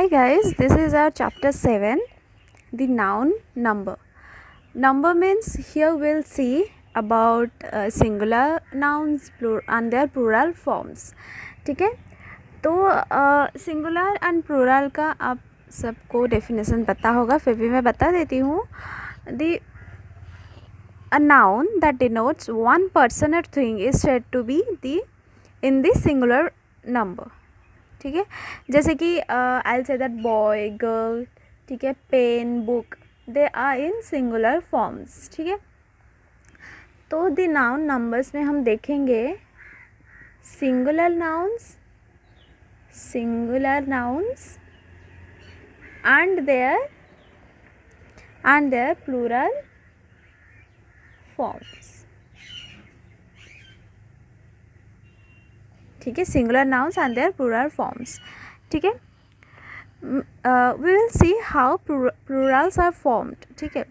Hi guys, this is our chapter 7, the noun number. Number means here we'll see about singular nouns and their plural forms. ठीक है, तो singular and plural का आप सबको definition पता होगा, फिर भी मैं बता देती हूँ. दी a noun that denotes one person or thing is said to be in the singular number. ठीक है, जैसे कि आई से दैट बॉय गर्ल, ठीक है, pen book, they are in singular forms. ठीक है, तो द नाउन नंबर्स में हम देखेंगे singular nouns and their plural forms. ठीक है, singular nouns and their plural forms. ठीक है, we will see how plurals are formed. ठीक है,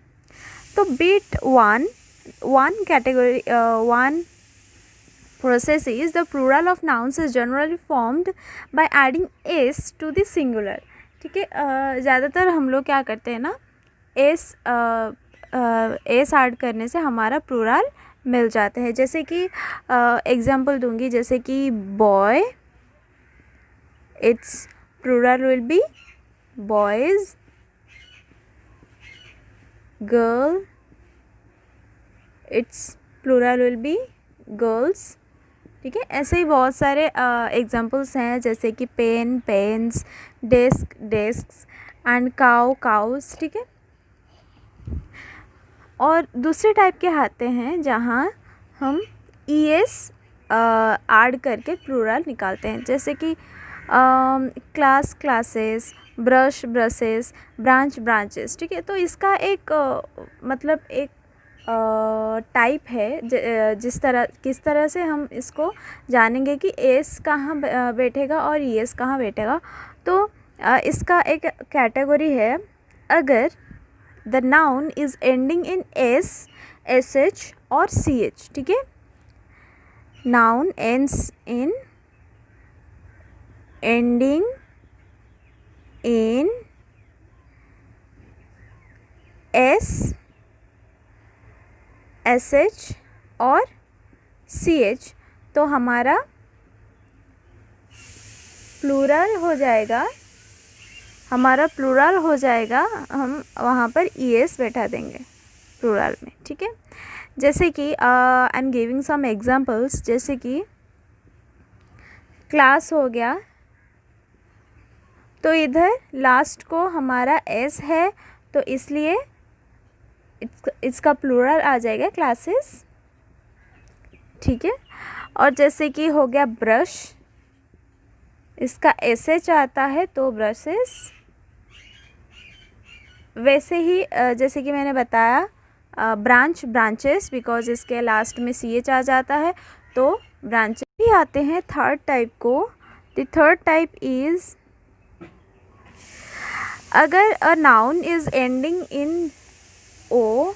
तो beat one category one process is the plural of nouns is generally formed by adding s to the singular. ठीक है, ज़्यादातर हम लोग क्या करते हैं ना, एस ऐड करने से हमारा प्लूरल मिल जाते हैं. जैसे कि एग्जांपल दूंगी, जैसे कि boy, it's plural will be boys. Girl, it's plural will be girls. ठीक है, ऐसे ही बहुत सारे एग्जांपल्स हैं, जैसे कि pen pens, desk desks and cow cows. ठीक है, और दूसरे टाइप के आते हैं जहाँ हम ईएस ऐड करके प्लूरल निकालते हैं, जैसे कि class classes, brush brushes, branch branches. ठीक है, तो इसका एक मतलब एक टाइप है, किस तरह से हम इसको जानेंगे कि एस कहाँ बैठेगा और ईएस कहाँ बैठेगा. तो इसका एक कैटेगरी है, अगर the noun is ending in S, S H और सी एच. ठीक है, noun ends in ending in S, S H और सी एच, तो हमारा प्लूरल हो जाएगा, हम वहाँ पर ई एस बैठा देंगे प्लूरल में. ठीक है, जैसे कि I am giving some examples, जैसे कि क्लास हो गया, तो इधर लास्ट को हमारा एस है, तो इसलिए इसका प्लूरल आ जाएगा क्लासेस. ठीक है, और जैसे कि हो गया ब्रश, इसका एस एच आता है तो ब्रशेस. वैसे ही जैसे कि मैंने बताया ब्रांच ब्रांचेस, बिकॉज इसके लास्ट में सी एच आ जाता है तो ब्रांचेस भी आते हैं. थर्ड टाइप को, द थर्ड टाइप इज़, अगर a noun is ending in o,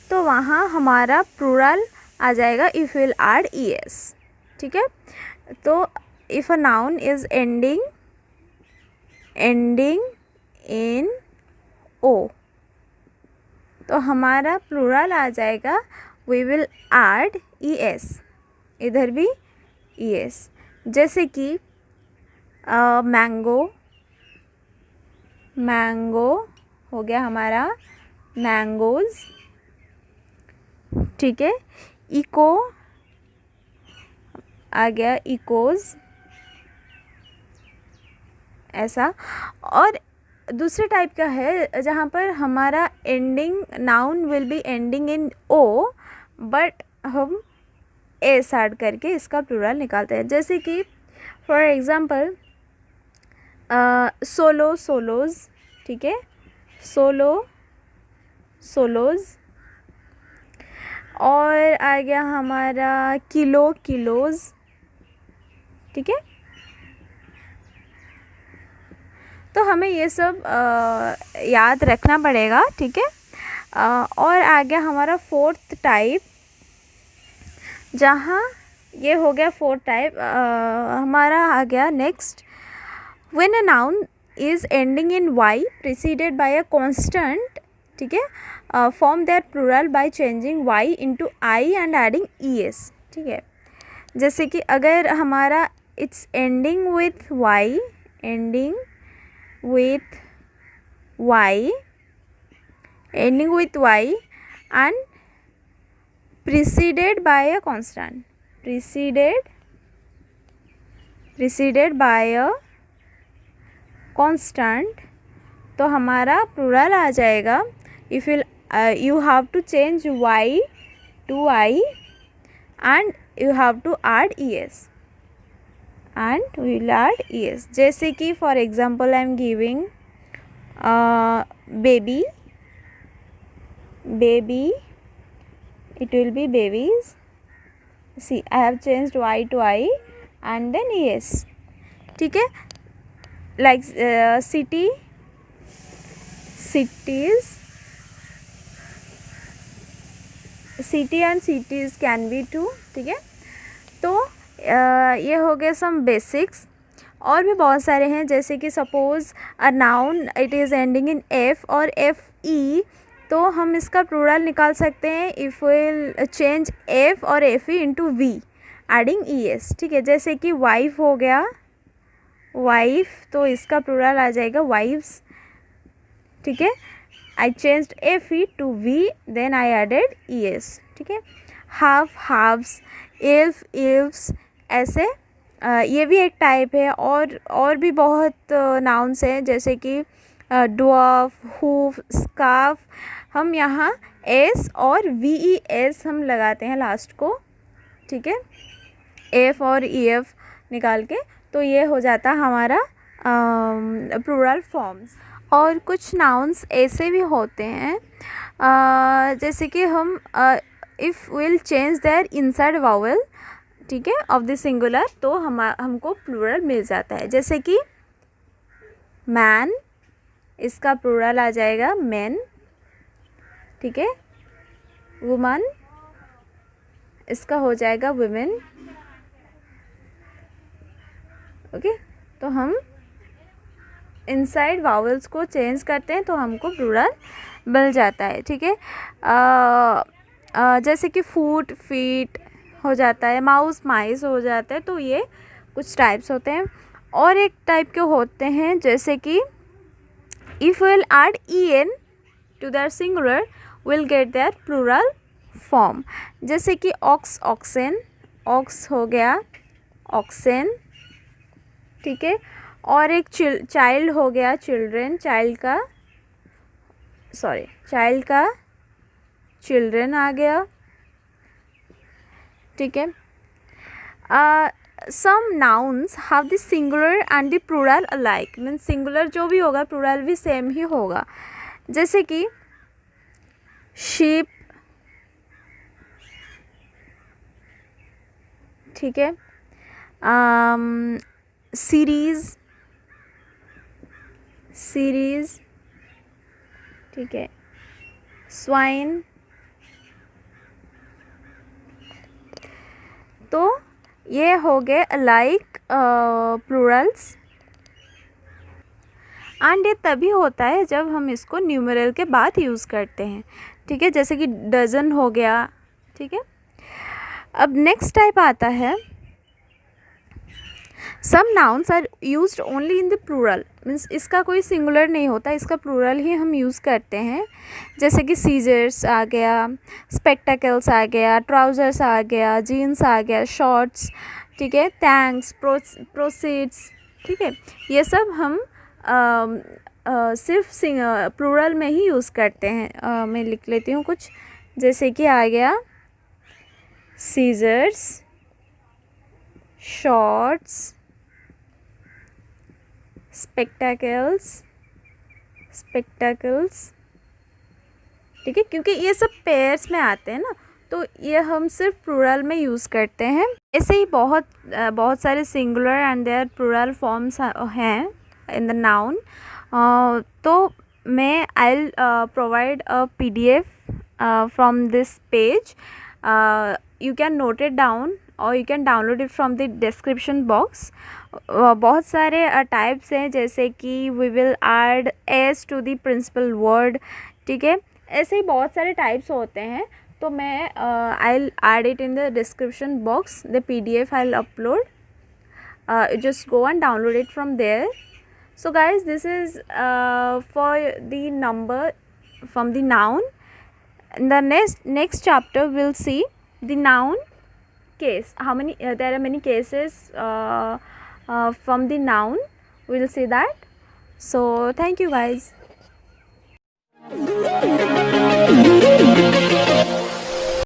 तो वहाँ हमारा प्लूरल आ जाएगा if will add e S. ठीक है, तो if a noun is ending in o, तो हमारा प्लूरल आ जाएगा we will add e s, इधर भी ई एस. जैसे कि मैंगो हो गया हमारा मैंगोज़. ठीक है, इको आ गया इकोज़, ऐसा. और दूसरे टाइप का है जहाँ पर हमारा ending noun will be ending in O, but हम एस ऐड करके इसका प्लूरल निकालते हैं. जैसे कि फॉर एग्ज़ाम्पल सोलो सोलोज़. ठीक है, सोलोज़. और आ गया हमारा किलोज़. ठीक है, तो हमें ये सब याद रखना पड़ेगा. ठीक है, और आ गया हमारा फोर्थ टाइप, जहाँ ये हो गया फोर्थ टाइप. हमारा आ गया next, when a noun is ending in y preceded by a constant, ठीक है, form their plural by changing y into I and adding es, ठीक है। जैसे कि अगर हमारा it's ending with y, ending with y and preceded by a constant, preceded by a constant, तो हमारा प्लूरल आ जाएगा। If you have to change y to I and you have to add es, and we will add es। जैसे कि for example I am giving baby, it will be babies। see I have changed y to I and then es, ठीक है। like city, and cities can be too, ठीक है। तो ये हो गए सम बेसिक्स। और भी बहुत सारे हैं, जैसे कि suppose a noun it is ending in F और एफ ई, तो हम इसका प्लूरल निकाल सकते हैं इफ़ विल चेंज एफ और F E into V adding E S, ठीक है। जैसे कि वाइफ हो गया, वाइफ, तो इसका प्लूरल आ जाएगा वाइव्स, ठीक है। I changed F E to V, then I added E S, ठीक है। हाफ, हाफ्स, इल्फ, इल्फ्स, ऐसे ये भी एक टाइप है। और भी बहुत नाउन्स हैं, जैसे कि ड्वार्फ, हूफ, स्कार्फ। हम यहाँ एस और वी ई एस हम लगाते हैं लास्ट को, ठीक है, एफ और ई एफ निकाल के, तो ये हो जाता हमारा प्लूरल फॉर्म्स। और कुछ नाउन्स ऐसे भी होते हैं जैसे कि हम if will change their inside vowel, ठीक है, ऑफ द सिंगुलर, तो हमको प्लूरल मिल जाता है। जैसे कि मैन, इसका प्लूरल आ जाएगा मेन, ठीक है। वुमन, इसका हो जाएगा वुमेन, ओके। तो हम इनसाइड वावल्स को चेंज करते हैं तो हमको प्लूरल मिल जाता है, ठीक है। जैसे कि फूट, फीट हो जाता है, माउस, माइस हो जाता है। तो ये कुछ टाइप्स होते हैं। और एक टाइप के होते हैं जैसे कि if will add E N to their singular will get their plural form. जैसे कि ऑक्स, ऑक्सेन, ऑक्स हो गया ऑक्सेन, ठीक है। और एक चाइल्ड हो गया चिल्ड्रेन, चाइल्ड का चिल्ड्रेन आ गया, ठीक है। Some nouns have the singular and the plural alike, means singular जो भी होगा प्लूरल भी सेम ही होगा। जैसे कि शीप, ठीक है। सीरीज, ठीक है। स्वाइन, तो ये हो गए अलाइक प्लूरल्स। एंड ये तभी होता है जब हम इसको न्यूमरल के बाद यूज़ करते हैं, ठीक है। जैसे कि डजन हो गया, ठीक है। अब नेक्स्ट टाइप आता है, some nouns are used only in the plural, means इसका कोई सिंगुलर नहीं होता, इसका प्लूरल ही हम यूज़ करते हैं। जैसे कि सीजर्स आ गया, स्पेक्टेकल्स आ गया, ट्राउज़र्स आ गया, जीन्स आ गया, शॉर्ट्स, ठीक है, थैंक्स, प्रोसीड्स, ठीक है। ये सब हम सिर्फ प्लूरल में ही यूज़ करते हैं। मैं लिख लेती हूँ कुछ, जैसे कि आ गया सीजर्स, शॉर्ट्स, स्पेक्टेकल्स, ठीक है, क्योंकि ये सब पेयर्स में आते हैं ना, तो ये हम सिर्फ प्लूरल में यूज़ करते हैं। ऐसे ही बहुत सारे singular and their plural forms हैं इन द नाउन। तो मैं I will provide a PDF from this page, you can note it down or you can download it from the description box. बहुत सारे टाइप्स हैं, जैसे कि we will add s to the principal word, ठीक है, ऐसे ही बहुत सारे टाइप्स होते हैं. तो मैं I'll add it in the description box, the PDF I'll upload. Just go and download it from there. So guys, this is for the number from the noun. In the next chapter we'll see the noun case. How many there are many cases from the noun. We'll see that. So thank you guys.